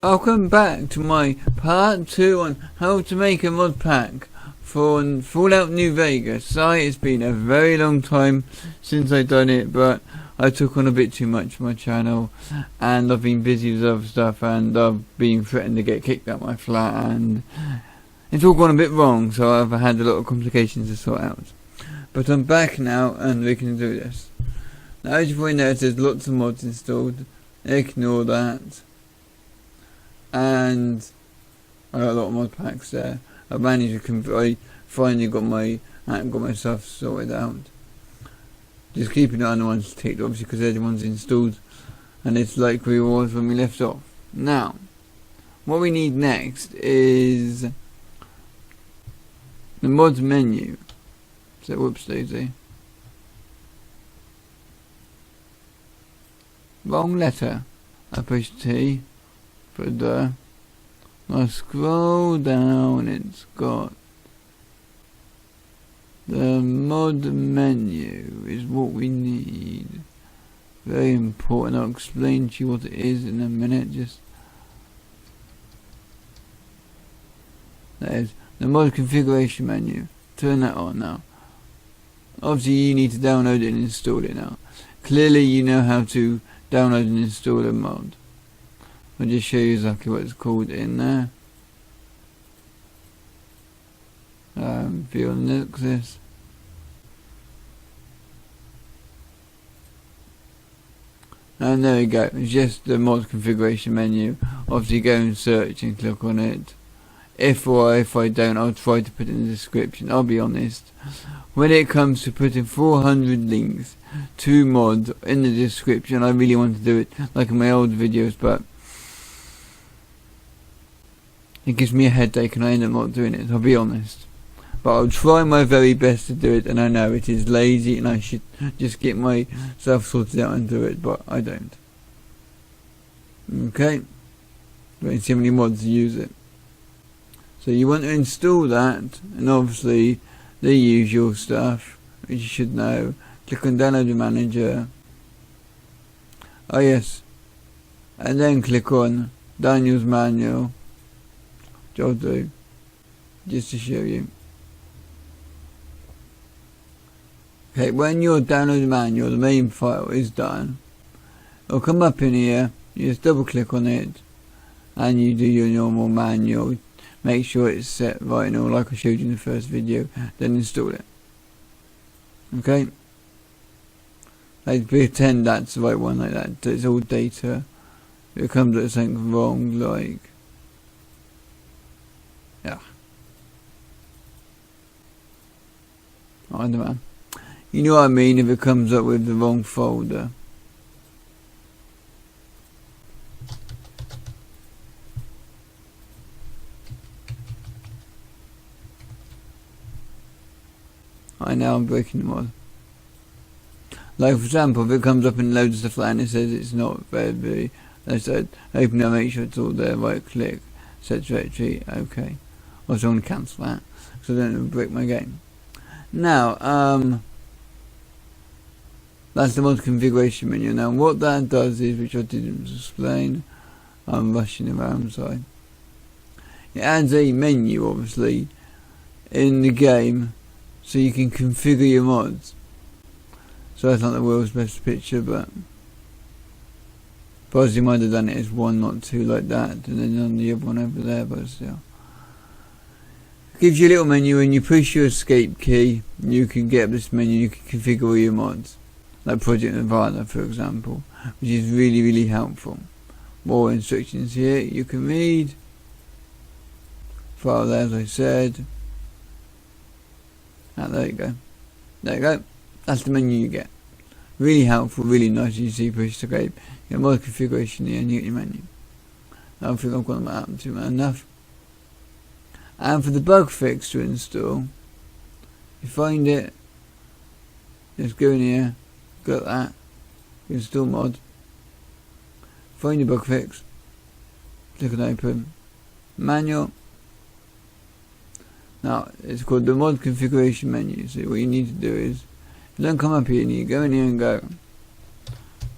Welcome back to my part 2 on how to make a mod pack for Fallout New Vegas. Sorry, it's been a very long time since I've done it, but I took on a bit too much for my channel and I've been busy with other stuff and I've been threatened to get kicked out my flat and it's all gone a bit wrong, so I've had a lot of complications to sort out. But I'm back now and we can do this. Now, as you probably notice, there's lots of mods installed. Ignore that. And I got a lot of mod packs there. I managed to I finally got myself sorted out. Just keeping it on the ones ticked, obviously, because they're the ones installed, and it's like we was when we left off. Now, what we need next is the mods menu. So whoops daisy. Wrong letter. I pushed T. Now scroll down, it's got the mod menu is what we need. Very important. I'll explain to you what it is in a minute. Just there's the mod configuration menu. Turn that on now. Obviously you need to download it and install it now. Clearly you know how to download and install a mod. I'll just show you exactly what it's called in there. If you want to look at this. And there we go. It's just the mod configuration menu. Obviously go and search and click on it. If I don't, I'll try to put it in the description. I'll be honest. When it comes to putting 400 links to mods in the description, I really want to do it like in my old videos, but it gives me a headache and I end up not doing it, I'll be honest. But I'll try my very best to do it, and I know it is lazy and I should just get myself sorted out and do it, but I don't. Okay? Don't see how many mods use it. So you want to install that, and obviously the usual stuff, which you should know. Click on download the manager. Oh yes. And then click on Daniel's manual. I'll do just to show you. Okay, when your download manual, the main file is done, it'll come up in here. You just double click on it and you do your normal manual. Make sure it's set right and all, like I showed you in the first video, then install it. Okay, I pretend that's the right one, like that. It's all data. If it comes up something wrong, like yeah, I don't know. You know what I mean, if it comes up with the wrong folder. I know I'm breaking the mod. Like for example, if it comes up in loads of stuff and it says it's not very, I said open it, make sure it's all there, right click, set directory, okay. Also I want to cancel that, so I don't break my game. Now, that's the mod configuration menu. Now what that does is, which I didn't explain, I'm rushing around, sorry. It adds a menu, obviously, in the game, so you can configure your mods. So that's not the world's best picture, but you might have done it as one, not two, like that, and then on the other one over there, but still. Gives you a little menu, and you push your escape key, you can get up this menu, you can configure all your mods, like Project Nirvana for example, which is really, really helpful. More instructions here you can read. File there, as I said. And there you go. There you go. That's the menu you get. Really helpful, really nice. You see, push escape. You get mod configuration here, and you get your menu. I don't think I've got that up to enough. And for the bug fix to install, you find it, just go in here, got that, install mod, find your bug fix, click on open, manual. Now it's called the mod configuration menu. So what you need to do is, you don't come up here, and you go in here and go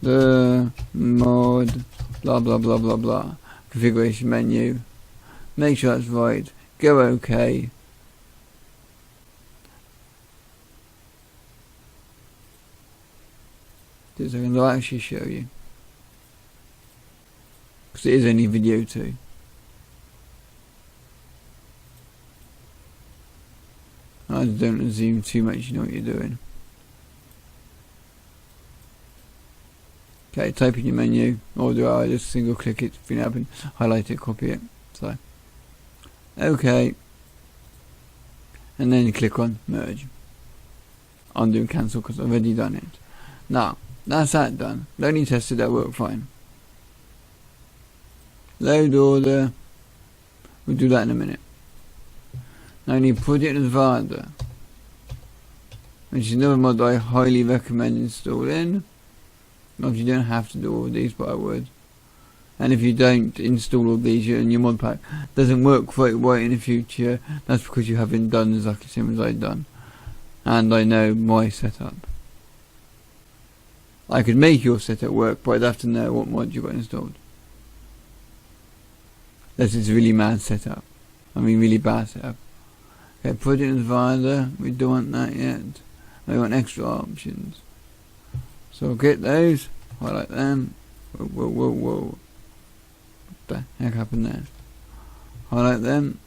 the mod blah blah blah blah blah configuration menu, make sure that's right, go OK. In a second, I'll actually show you, because it is only video too. I don't assume too much you know what you're doing. Okay, type in your menu, or do I just single click it, if you happen, highlight it, copy it. So, okay, and then you click on merge. Undo and cancel because I've already done it. Now, that's that done. Loading tested, that worked fine. Load order, we'll do that in a minute. Now you need Project Nevada, which is another mod I highly recommend installing. Obviously you don't have to do all of these, but I would. And if you don't install all these and your mod pack doesn't work quite right in the future, that's because you haven't done exactly the same as I've done. And I know my setup. I could make your setup work, but I'd have to know what mod you got installed. Unless it's a really mad setup. I mean really bad setup. Okay, Project Nevada, we don't want that yet. We want extra options. So I'll get those, highlight them. Whoa. What the heck happened there? Highlight them.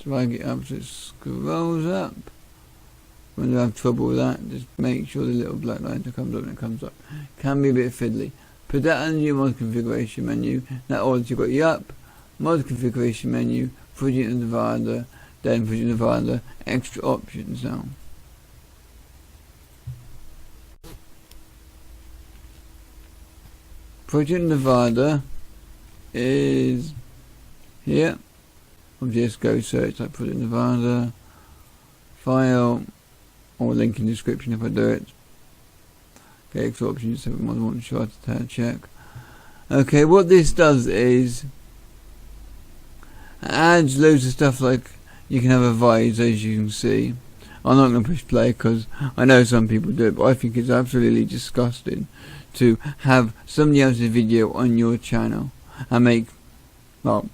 Drag it up so it scrolls up. When you have trouble with that, just make sure the little black line comes up and it comes up. Can be a bit fiddly. Put that on your mod configuration menu. That order you've got your up, mod configuration menu, Project Nevada, then Project Nevada, extra options now. Project Nevada is here. I'll just go search like Project Nevada, file, or link in the description if I do it. Okay, extra options, so we might want to try to check. Okay, what this does is adds loads of stuff, like you can have a Veags, as you can see. I'm not going to push play because I know some people do it, but I think it's absolutely disgusting to have somebody else's video on your channel and make, well,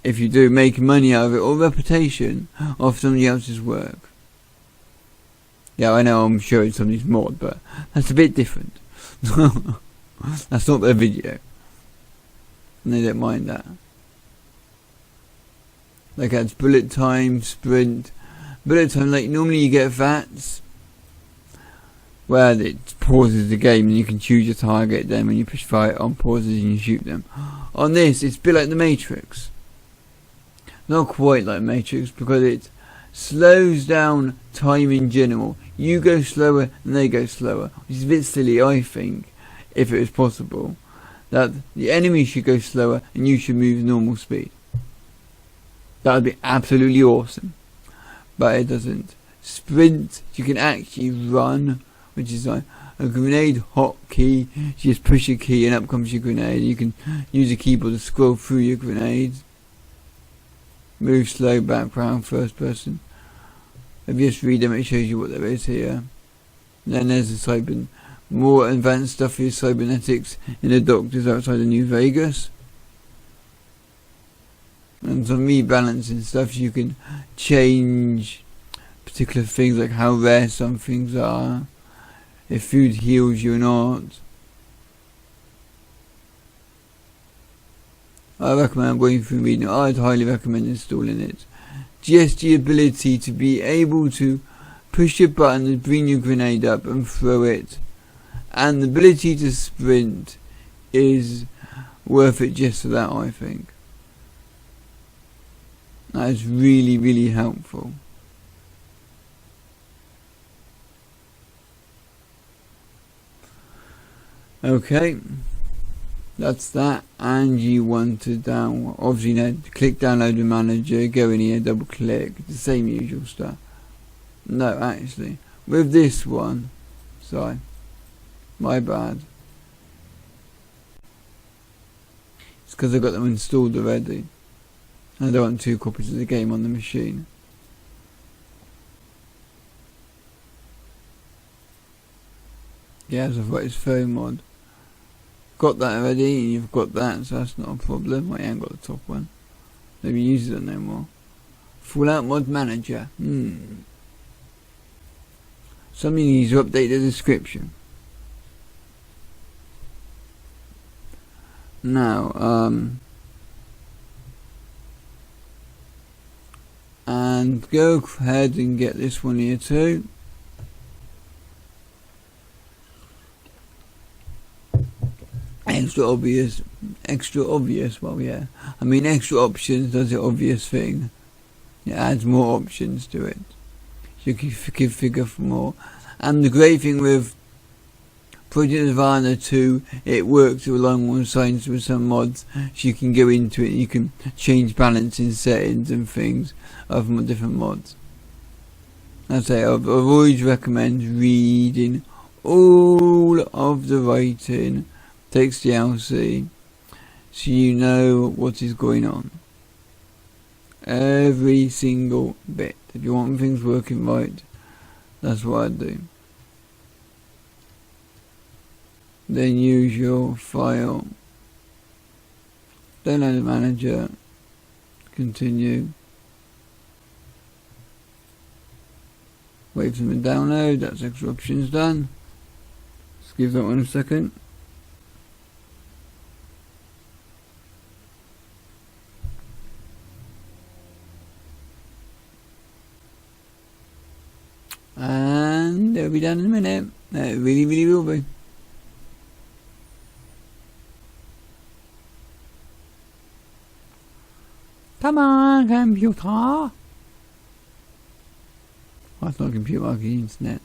if you do, make money out of it or reputation of somebody else's work. Yeah, I know I'm showing somebody's mod, but that's a bit different. That's not their video, and they don't mind that. Like that's bullet time, sprint. Bullet time, like normally you get VATs where it pauses the game and you can choose your target. Then when you push fire on pauses and you shoot them. On this, it's a bit like the Matrix. Not quite like Matrix because it slows down time in general. You go slower and they go slower, which is a bit silly, I think, if it was possible, that the enemy should go slower and you should move normal speed. That would be absolutely awesome, but it doesn't. Sprint, you can actually run, which is like a grenade hotkey. You just push a key and up comes your grenade. You can use a keyboard to scroll through your grenades. Move slow, background, first person. If you just read them, it shows you what there is here. And then there's the more advanced stuff for your cybernetics in the doctors outside of New Vegas. And some rebalancing stuff, you can change particular things like how rare some things are, if food heals you or not. I recommend going through reading it. I'd highly recommend installing it. Just the ability to be able to push your button and bring your grenade up and throw it, and the ability to sprint is worth it just for that, I think. That is really, really helpful. Okay, that's that. And you want to obviously click download the manager, go in here, double click, the same usual stuff. No, actually, with this one, sorry, my bad. It's because I got them installed already. I don't want 2 copies of the game on the machine. Yeah, so I've got his phone mod. got that already, and you've got that, so that's not a problem. I ain't got the top one. Maybe use it no more. Fallout Mod Manager. Something needs to update the description. Now, and go ahead and get this one here too. Extra obvious, well yeah. I mean extra options does the obvious thing. It adds more options to it. So you can figure for more. And the great thing with Project Nirvana 2, it works alongside with some mods, so you can go into it and you can change balancing settings and things of different mods. I say I've always recommend reading all of the writing, text DLC, so you know what is going on. Every single bit. If you want things working right, that's what I do. Then use your file, download the manager, continue, wait for them to download. That's extra options done. Let's give that one a second. And they'll be done in a minute. It really will be. Come on, computer. Oh, it's not a computer, it's the internet.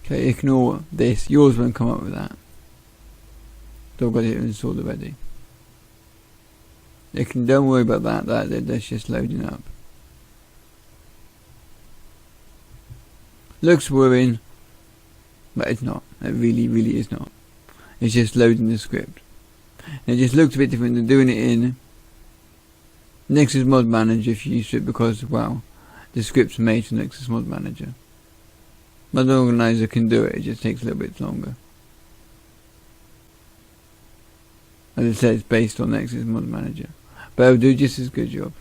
Okay, ignore this. Yours won't come up with that. Don't got it installed already. Don't worry about that. That's just loading up. Looks worrying, but it's not. It really is not. It's just loading the script. And it just looks a bit different than doing it in Nexus Mod Manager if you use it, because, well, the script's made for Nexus Mod Manager. Mod Organizer can do it, it just takes a little bit longer. As I said, it's based on Nexus Mod Manager. But it'll do just as good job.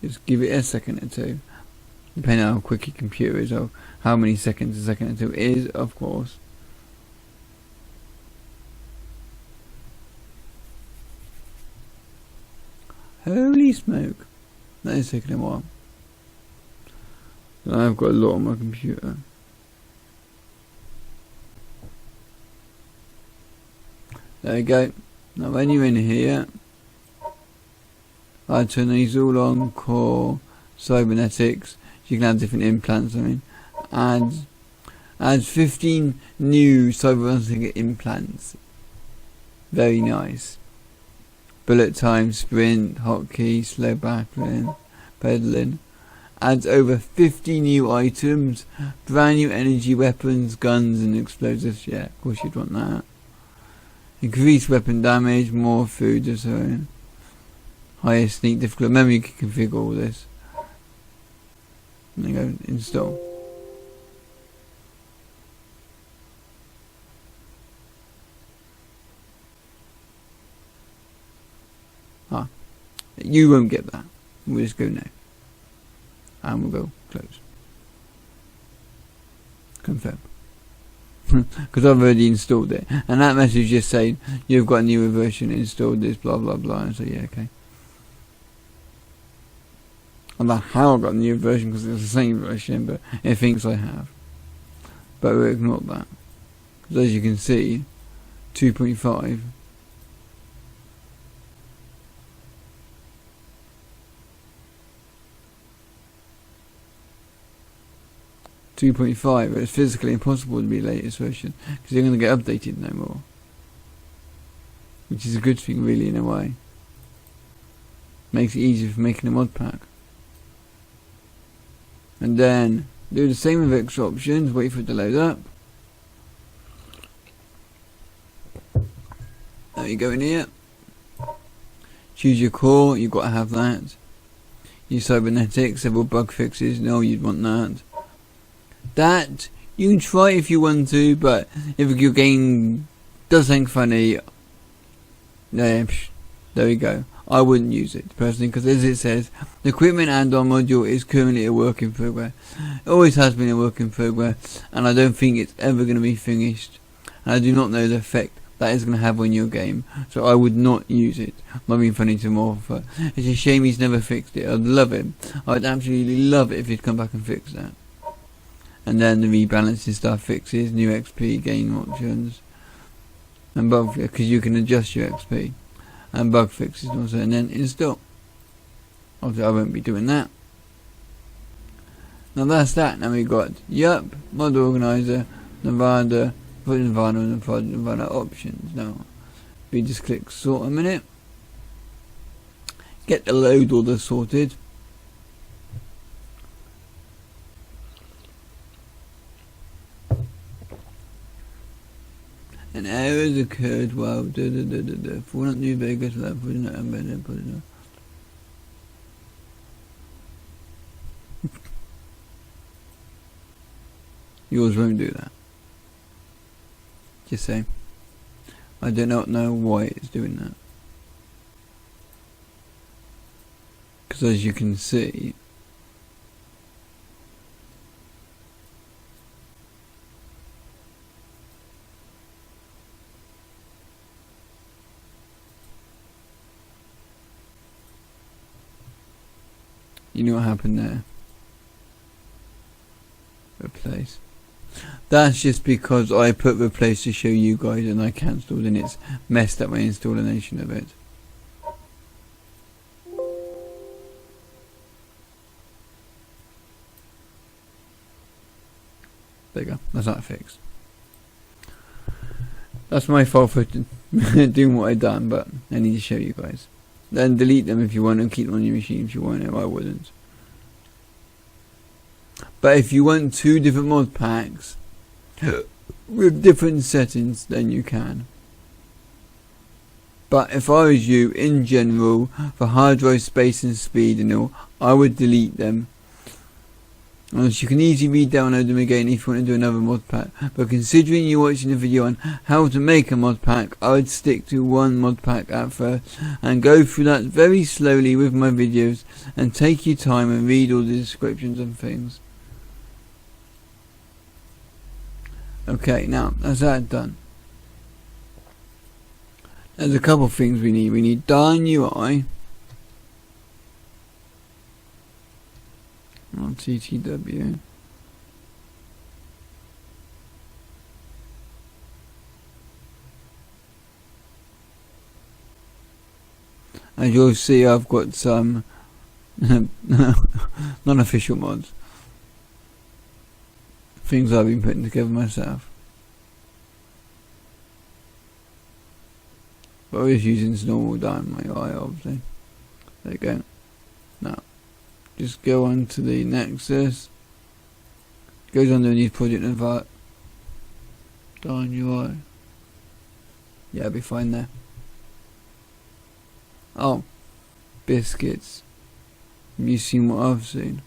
Just give it a second or two. Depending on how quick your computer is, or how many seconds a second or two is, of course. Holy smoke. That is taking a while. So I've got a lot on my computer. There we go. Now when you're in here, I turn these all on, core, cybernetics. You can have different implants. I mean, adds 15 new cybernetic implants. Very nice. Bullet time, sprint, hotkey, slow backling, pedaling. Adds over 50 new items, brand new energy weapons, guns and explosives. Yeah, of course you'd want that. Increased weapon damage, more food or so. Higher sneak difficulty. Remember you can configure all this. And then go install. You won't get that. We'll just go now. And we'll go close. Confirm. Because I've already installed it. And that message just saying, you've got a newer version installed, this blah blah blah. And so yeah, okay. I don't know how I got a new version because it's the same version, but it thinks I have. But we'll ignore that. Because as you can see, 2.5. It's physically impossible to be the latest version because they're going to get updated no more, which is a good thing really in a way. Makes it easier for making a mod pack. And then do the same with extra options, wait for it to load up. There you go in here. Choose your core, you've got to have that. your cybernetics, several bug fixes. No, you'd want that. That you can try if you want to, but if your game does something funny, there we go. I wouldn't use it personally, because as it says, the equipment add-on module is currently a work in progress. It always has been a work in progress, and I don't think it's ever going to be finished. And I do not know the effect that is going to have on your game, so I would not use it. I'm not being funny to Morpher. It's a shame he's never fixed it. I'd love it. I'd absolutely love it if he'd come back and fix that. And then the rebalancing stuff fixes, new XP gain options, and bug, because you can adjust your XP, and bug fixes also, and then install. Obviously I won't be doing that. Now that's that. Now we got mod organizer, Nevada, put Nevada and Nevada options. Now we just click sort a minute, get the load order sorted. An error has occurred while Fallout New Vegas without putting it embedded. Yours won't do that. Just saying. I do not know why it's doing that. Because as you can see, you know what happened there? Replace. That's just because I put replace to show you guys and I cancelled, and it's messed up my installation of it. There you go. That's not fixed. That's my fault for doing what I done, but I need to show you guys. Then delete them if you want, and keep them on your machine if you want it. I wouldn't. But if you want two different mod packs with different settings, then you can. But if I was you, in general, for hard drive space and speed and all, I would delete them. Unless you can easily re-download them again if you want to do another mod pack. But considering you're watching a video on how to make a mod pack, I would stick to one mod pack at first and go through that very slowly with my videos, and take your time and read all the descriptions and things. Okay, now that's that done. There's a couple of things we need. We need Darn UI on TTW. As you'll see, I've got some non-official mods. Things I've been putting together myself. But I was using normal Darn UI, obviously. There you go. Now, just go on to the Nexus. Goes underneath Project Invite. Darn UI. Yeah, I'll be fine there. Oh, biscuits. Have you seen what I've seen?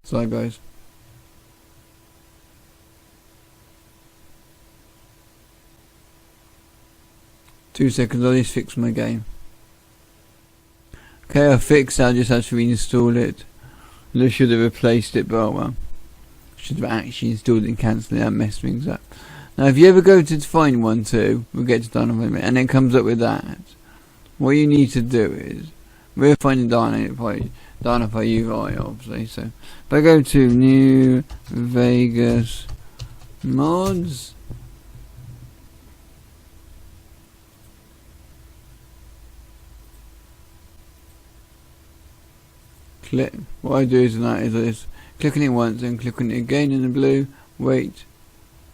Sorry guys. Two seconds, I'll just fix my game. Okay, I fixed it, I just had to reinstall it. I should have replaced it, but oh well. Should have actually installed it and cancelled it, that messed things up. Now if you ever go to find one too, we'll get to Dynamo in a minute, and it comes up with that. What you need to do is, we're finding Dynamo UI obviously, so if I go to New Vegas mods, click, what I do is this, click on it once and click on it again in the blue, wait,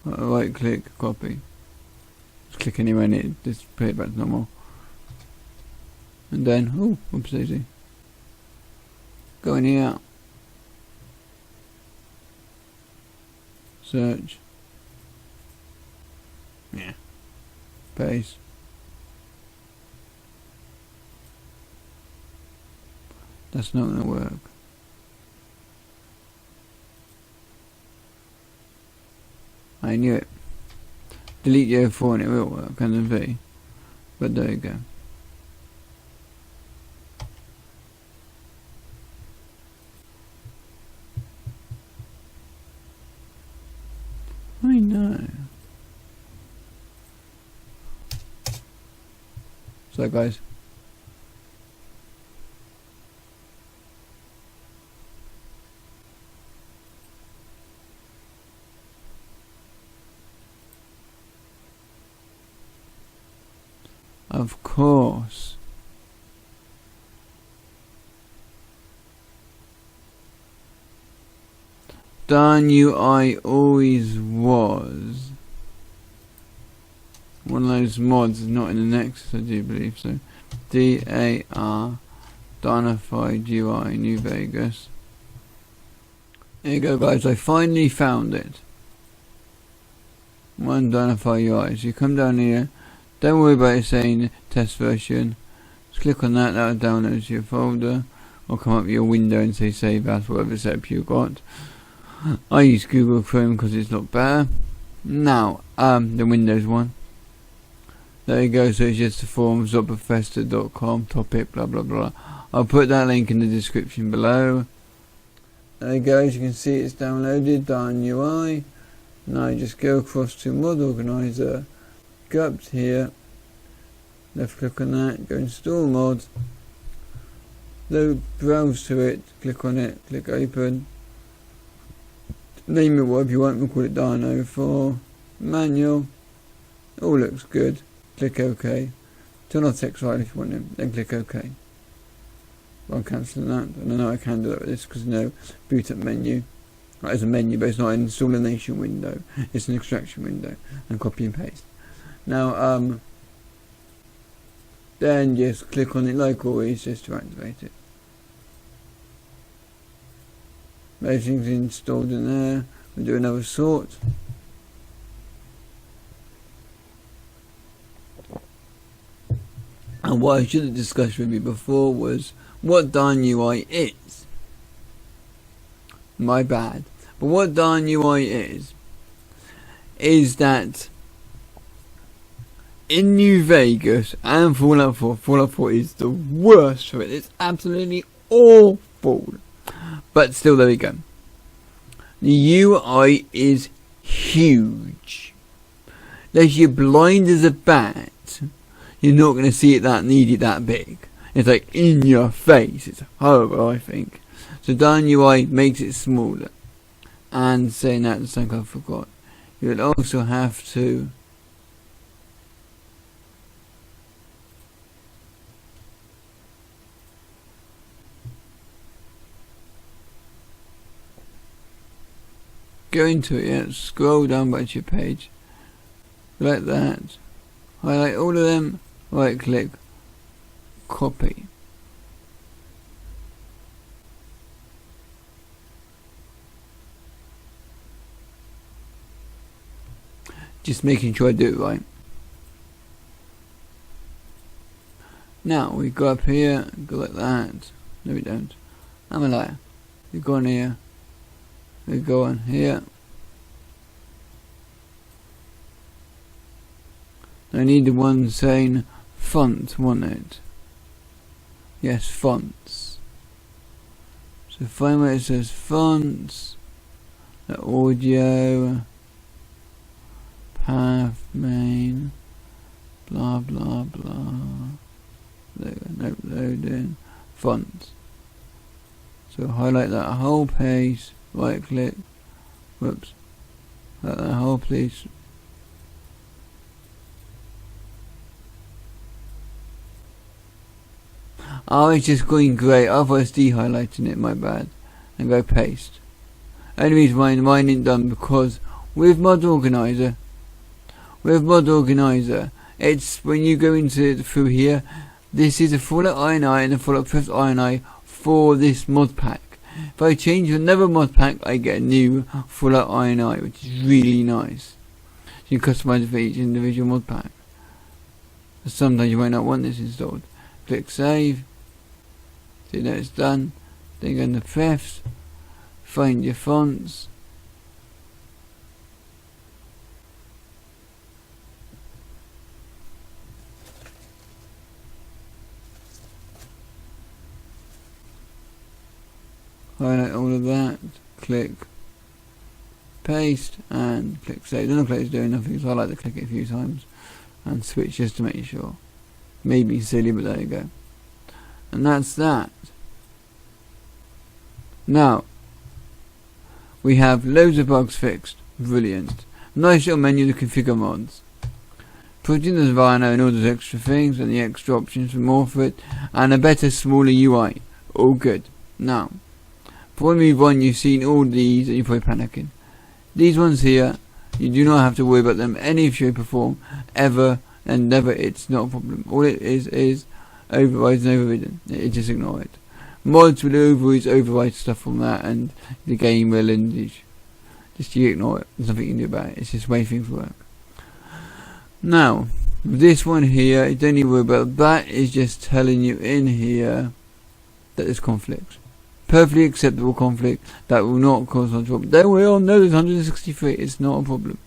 right click, copy, just click anywhere and it just put it back to normal, and then, oh, oops daisy, go in here, search, yeah, paste. That's not going to work. I knew it. Delete the 04 and it will work, and the V. But there you go. I know. So guys. Of course. Darn you, I always was. One of those mods is not in the Nexus, I do believe so. DAR Dynafied UI New Vegas. There you go guys, I finally found it. One Dynafied UI. So you come down here. Don't worry about it saying test version. Just click on that, that'll download to your folder. Or come up with your window and say save as, whatever setup you got. I use Google Chrome because it's not better. Now, the Windows one. There you go, so it's just the forums, .bethesda.com, topic, blah blah blah. I'll put that link in the description below. There you go, as you can see it's downloaded, Darn UI. Now you just go across to Mod Organizer. Go up to here, left click on that, go install mod, then browse to it, click on it, click open, name it whatever you want, we'll call it Dino for manual, all looks good, click OK, turn off text file if you want it, then click OK. I'm cancelling that, and I know I can do that with this because no boot up menu. Right, it's a menu but it's not an installation window, it's an extraction window, and copy and paste. Now, then just click on it like always, just to activate it. Everything's installed in there. We'll do another sort. And what I should have discussed with you before was what Darn UI is. My bad. But what Darn UI is that in New Vegas and Fallout 4 is the worst for it. It's absolutely awful. But still, there we go. The UI is huge. Unless you're blind as a bat, you're not going to see it that needed that big. It's like in your face. It's horrible, I think. So Darn UI makes it smaller. And saying that, something I forgot. You'll also have to go into it, yeah, scroll down back to your page, like that, highlight all of them, right click, copy. Just making sure I do it right. Now we go up here, go like that, no we don't, I'm a liar, we go on here, we go on here. I need the one saying font, wasn't it? Yes, fonts. So find where it says fonts, the audio, path, main, blah blah blah. No, loading, fonts. So highlight that whole page. Right click, whoops, that whole piece. Oh, it's just going grey. I was de-highlighting it, my bad. And go paste. Only reason why mine ain't done because with Mod Organizer, it's when you go into through here, this is a Fallout INI and a Fallout Press INI for this mod pack. If I change another mod pack, I get a new Fallout INI, which is really nice. So you can customize it for each individual mod pack. So sometimes you might not want this installed. Click save. See that it's done. Then go into prefs. Find your fonts. Highlight all of that. Click paste and click save. Don't look like it's doing nothing, so I like to click it a few times and switch just to make sure. Maybe silly, but there you go. And that's that. Now we have loads of bugs fixed. Brilliant. Nice little menu to configure mods. Put in the Nirvana and all those extra things and the extra options for more for it, and a better, smaller UI. All good. Now, before we move on, you've seen all these and you're probably panicking. These ones here, you do not have to worry about them any shape or form, ever and never. It's not a problem. All it is overrides and overridden. Just ignore it. Mods will always override stuff from that, and the game will, and just you ignore it. There's nothing you can do about it. It's just the way things work. Now, this one here, don't even worry about that. Is just telling you in here that there's conflict. Perfectly acceptable conflict that will not cause much trouble. Don't we all know there's 163? It's not a problem.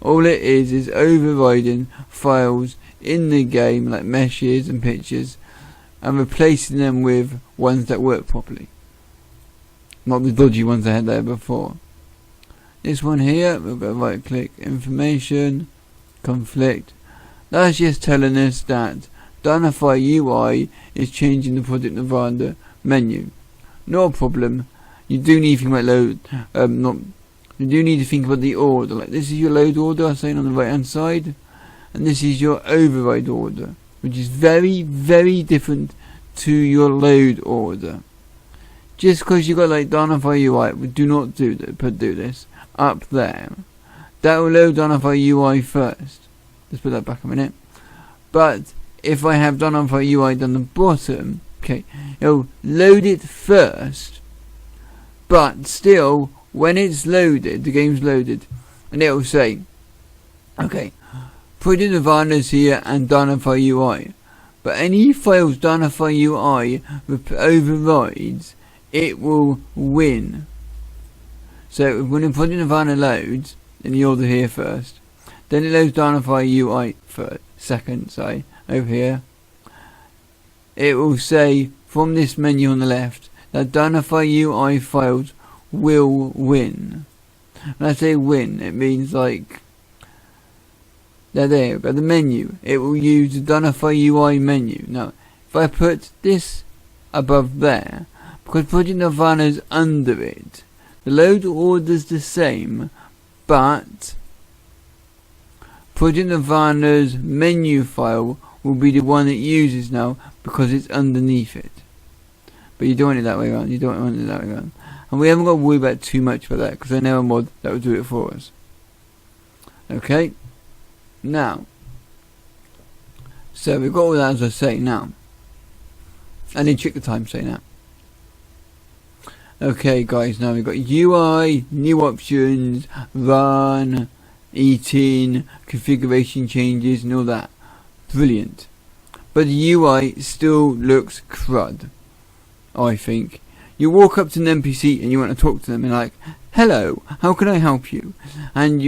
All it is overriding files in the game like meshes and pictures and replacing them with ones that work properly. Not the dodgy ones I had there before. This one here, we'll go right click, information, conflict. That's just telling us that Dynify UI is changing the Project Nirvana menu. No problem. You do need to think about you do need to think about the order. Like this is your load order, I'm saying on the right hand side, and this is your override order, which is very, very different to your load order. Just because you got like Dynify UI, we do not do this up there. That will load Dynify UI first. Let's put that back a minute. But if I have Dynify UI down the bottom, okay, it'll load it first, but still, when it's loaded, the game's loaded, and it'll say, okay, Project Nirvana's here and Dynify UI, but any files Dynify UI overrides, it will win. So when Project Nirvana loads, in the order here first, then it loads Dynify UI for second, say, over here. It will say from this menu on the left that Dynify UI files will win. When I say win, it means like there you go, the menu. It will use the Dynify UI menu. Now, if I put this above there, because Project Nirvana is under it, the load order's the same, but Project Nirvana's menu file will be the one it uses now because it's underneath it. But you don't want it that way around. You don't want it that way around. And we haven't got to worry about too much about that because I know a mod that will do it for us. Okay. Now. So we've got all that as I say now. I need to check the time say now. Okay guys, now we've got UI, new options, run, eating, configuration changes and all that. Brilliant. But the UI still looks crud, I think. You walk up to an NPC and you want to talk to them and like, hello, how can I help you? And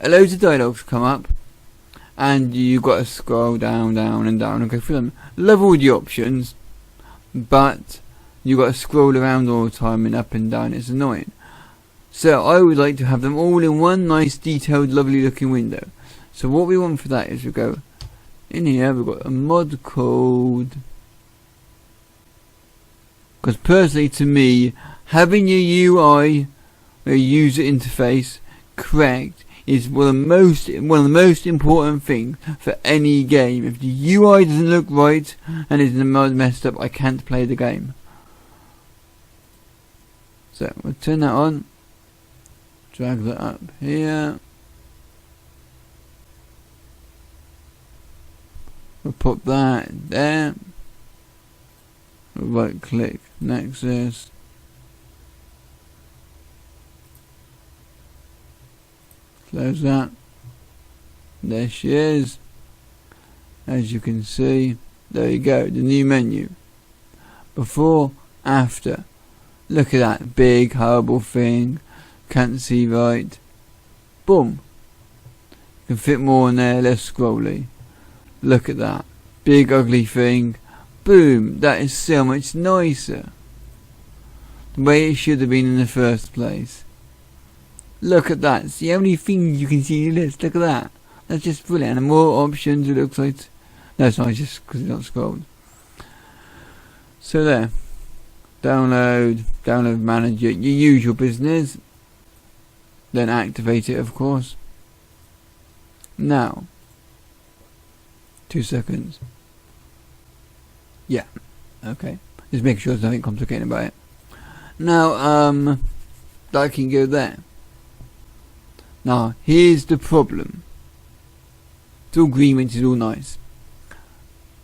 loads of dialogues come up and you've got to scroll down and go through them. Love all the options, but you've got to scroll around all the time and up and down. It's annoying. So I would like to have them all in one nice detailed lovely looking window. So what we want for that is we go in here, we've got a mod called, because personally to me, having your UI, your user interface, correct is one of the most important things for any game. If the UI doesn't look right and is messed up, I can't play the game. So we'll turn that on, drag that up here. We'll put that there. We'll right click Nexus. Close that. There she is. as you can see. There you go, the new menu. Before, after. Look at that big horrible thing. Can't see right. Boom. You can fit more in there, less scrolly. Look at that. Big ugly thing. Boom. That is so much nicer. The way it should have been in the first place. Look at that. It's the only thing you can see in the list. Look at that. That's just brilliant. And more options, it looks like. No, it's not, just because it's not scrolled. So there. Download manager, your usual business. Then activate it, of course. Now. 2 seconds. Yeah. Okay. Just make sure there's nothing complicated about it. Now, that can go there. Now, here's the problem. It's all green, which is all nice.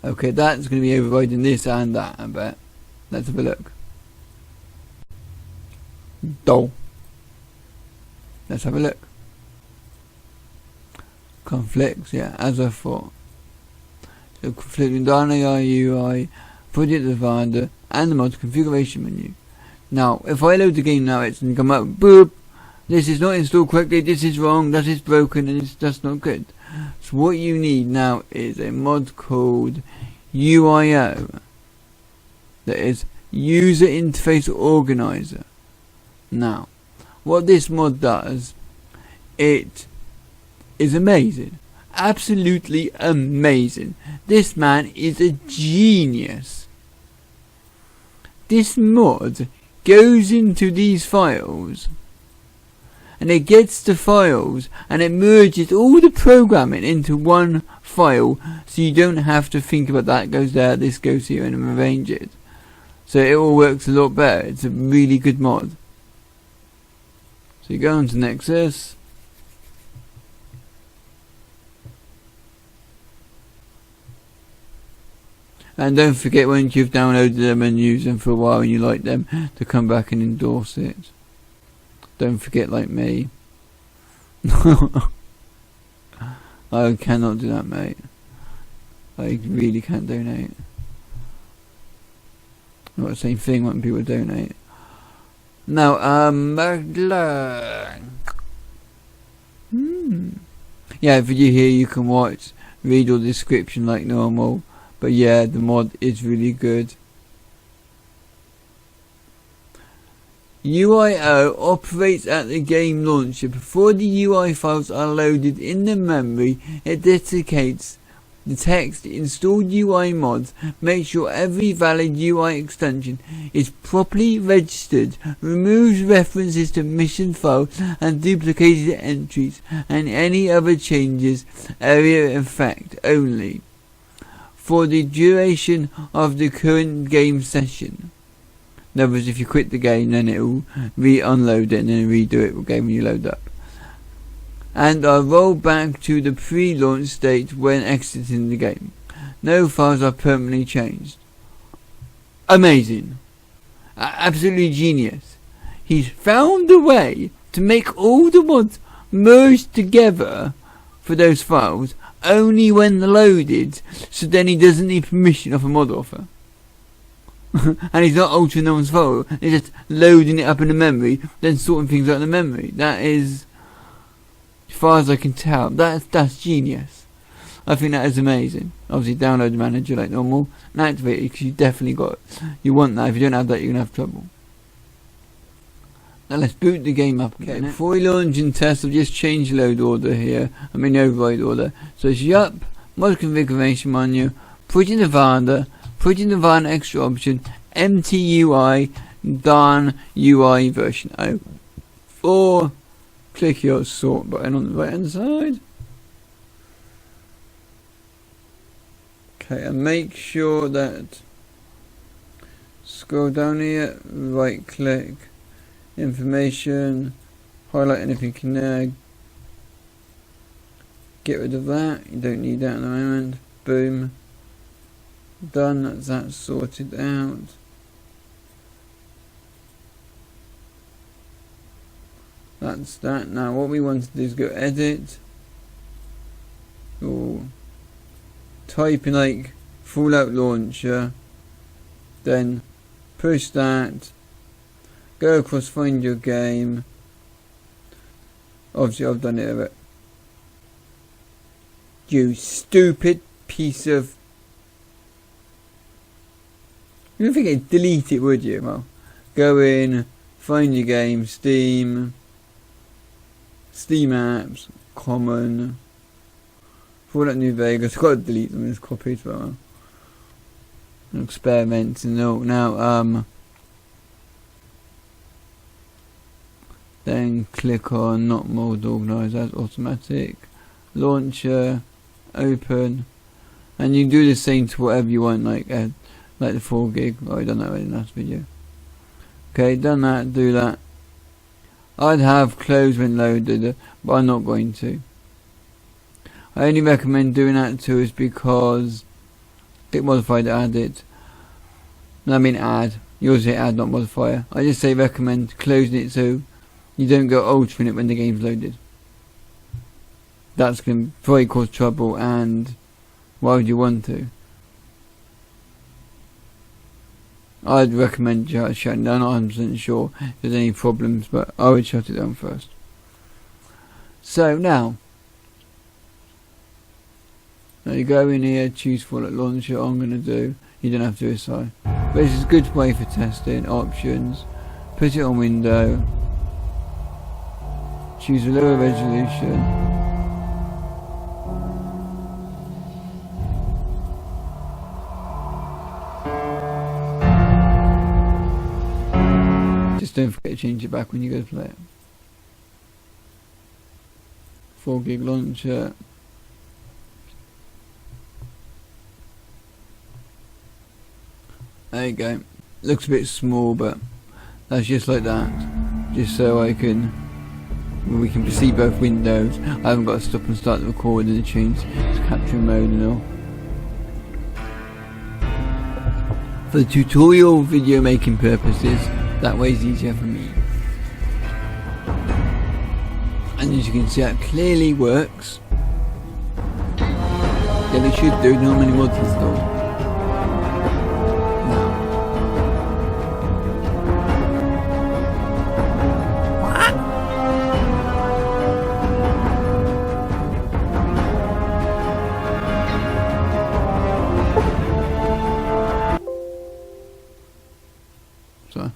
Okay, that's going to be overriding this and that, I bet. Let's have a look. Dull. Let's have a look. Conflicts, yeah, as I thought. So, conflicting Dynamo UI, Project Divider, and the mod configuration menu. Now, if I load the game now, it's going to come up, boop, this is not installed correctly, this is wrong, that is broken, and that's not good. So what you need now is a mod called UIO. That is User Interface Organizer. Now, what this mod does, it is amazing. Absolutely amazing. This man is a genius. This mod goes into these files and it gets the files and it merges all the programming into one file, so you don't have to think about that goes there, this goes here, and arrange it. So it all works a lot better. It's a really good mod. So you go into Nexus. And don't forget, once you've downloaded them and used them for a while and you like them, to come back and endorse it. Don't forget, like me. I cannot do that, mate. I really can't donate. Not the same thing when people donate. Now, yeah, video here you can watch, read all the description like normal. But yeah, the mod is really good. UIO operates at the game launcher. Before the UI files are loaded in the memory, it detects installed UI mods, makes sure every valid UI extension is properly registered, removes references to mission files and duplicated entries, and any other changes area effect only for the duration of the current game session. In other words, if you quit the game, then it will re-unload it and then redo it again when you load up. And are rolled back to the pre-launch state when exiting the game. No files are permanently changed. Amazing. Absolutely genius. He's found a way to make all the mods merge together for those files only when loaded, so then he doesn't need permission of a mod author. And he's not altering no one's file, he's just loading it up in the memory, then sorting things out in the memory. That is, as far as I can tell, that's genius. I think that is amazing. Obviously download the manager like normal and activate it, because you want that. If you don't have that, you're going to have trouble. Now let's boot the game up again. Okay, before we launch and test, I'll just change the load order here. I mean override order. So it's yup, mod configuration menu, put in the Vanda extra option, MTUI, done UI version 0. Or click your sort button on the right hand side. Okay, and make sure that scroll down here, right click, information, highlight anything in there, get rid of that, you don't need that at the moment, boom, done, that's sorted out. That's that. Now what we want to do is go edit, type in like Fallout Launcher, then push that, go across, find your game. Obviously I've done it already. You stupid piece of... You don't think it'd delete it, would you? Well, go in, find your game, Steam apps, common, Fallout New Vegas. I've got to delete them as copies, but experiments and all. Now, then click on not mode organized as automatic, launcher, open, and you do the same to whatever you want, like the 4 gig. Oh, I done that in the last video. Okay, done that, do that. I'd have close when loaded, but I'm not going to. I only recommend doing that too is because click modify to add it. No, I mean add. You also say add, not modifier. I just say recommend closing it so you don't go altering it when the game's loaded. That's going to probably cause trouble, and why would you want to? I'd recommend shutting down. I'm not 100% sure if there's any problems, but I would shut it down first. So now you go in here, choose Fallout Launcher. I'm going to do. You don't have to do a side, but this is a good way for testing. Options, put it on window, choose a lower resolution. Don't forget to change it back when you go to play it. 4 gig launcher. There you go. Looks a bit small, but that's just like that. Just so we can see both windows. I haven't got to stop and start the recording and change to capture mode and all. For the tutorial video making purposes, that way is easier for me. And as you can see, that clearly works. Yeah, they should do, not many mods installed. Now. So.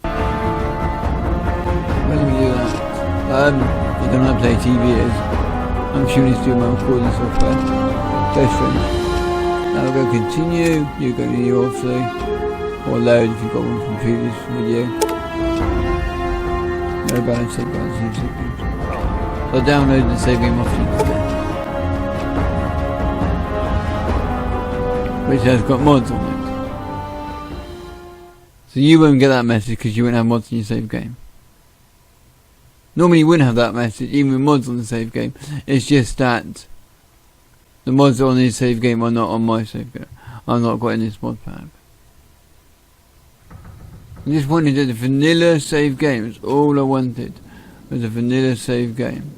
You don't know how to play TV is. I'm shooting this through my recording software. Best friends. Now we'll go continue. You go to new obviously. Or load if you've got one from the previous video. No balance, save balance, save games. So I'll download the save game option today. Which has got mods on it. So you won't get that message because you won't have mods in your save game. Normally you wouldn't have that message, even with mods on the save game. It's just that the mods on this save game are not on my save game. I'm not got in this mod pack. I just wanted a vanilla save game. It's all I wanted was a vanilla save game.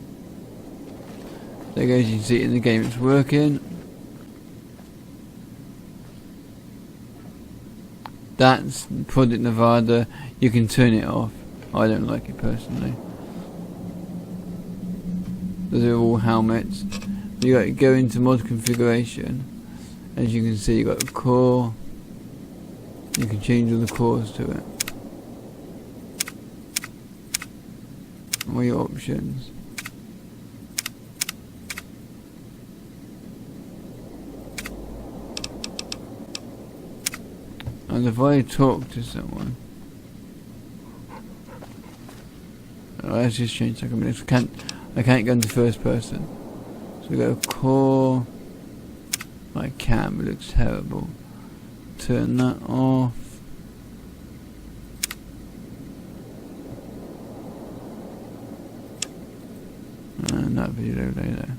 There goes, you can see it in the game, it's working. That's Project Nevada. You can turn it off. I don't like it personally. Those are all helmets. You got to go into mod configuration. As you can see, you got the core. You can change all the cores to it. All your options. And if I talk to someone, let's just change second minutes. I can't go into first person. So we go core. My camera looks terrible. Turn that off. And that video later.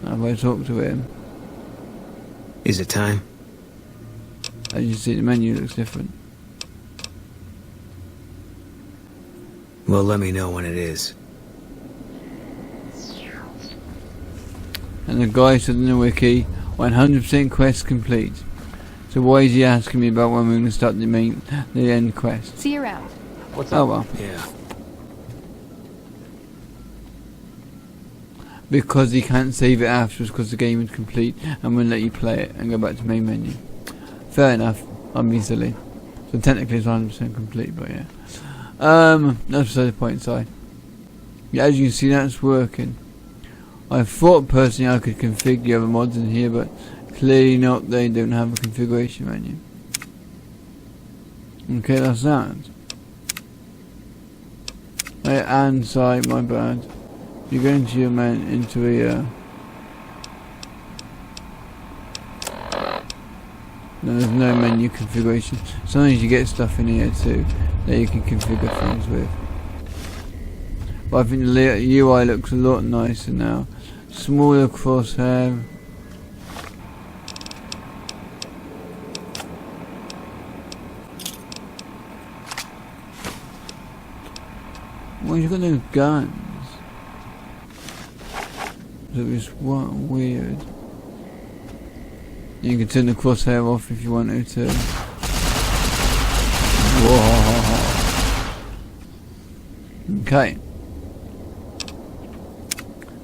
Now if I talk to him. Is it time? As you see, the menu looks different. Well, let me know when it is. And the guy said in the wiki, 100% quest complete. So why is he asking me about when we're going to start the end quest? See you around. What's up? Oh well. Yeah. Because he can't save it afterwards because the game is complete and won't let you play it and go back to main menu. Fair enough. I'm being silly. So technically it's 100% complete, but yeah. That's beside the point, side. Yeah, as you can see, that's working. I thought personally I could configure the other mods in here, but clearly not. They don't have a configuration menu. Okay, that's that. And side, my bad. You go into your into a no, there's no menu configuration. Sometimes you get stuff in here too that you can configure things with. But I think the UI looks a lot nicer now. Smaller crosshair. Why you got no guns? It was what weird. You can turn the crosshair off if you wanted to. Whoa. Okay.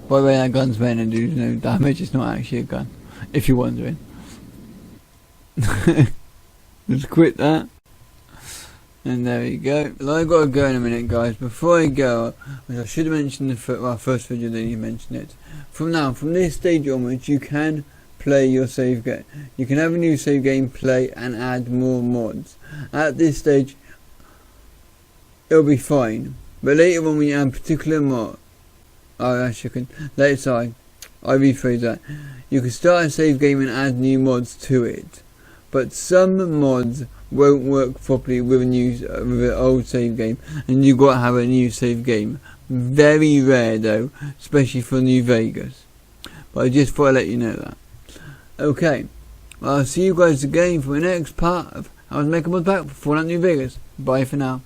By the way, that gun's meant to do no damage. It's not actually a gun, if you're wondering. Let's quit that. And there we go. Well, I gotta go in a minute, guys. Before I go, which I should have mentioned in the first video, didn't even mention it. From this stage onwards, you can play your save game. You can have a new save game, play, and add more mods. At this stage, it'll be fine. But later when we add particular mod, later side, I rephrase that. You can start a save game and add new mods to it. But some mods won't work properly with an old save game, and you got to have a new save game. Very rare though, especially for New Vegas. But I just thought I'd let you know that. Okay, well, I'll see you guys again for the next part of how to make a ModPack for Fallout New Vegas. Bye for now.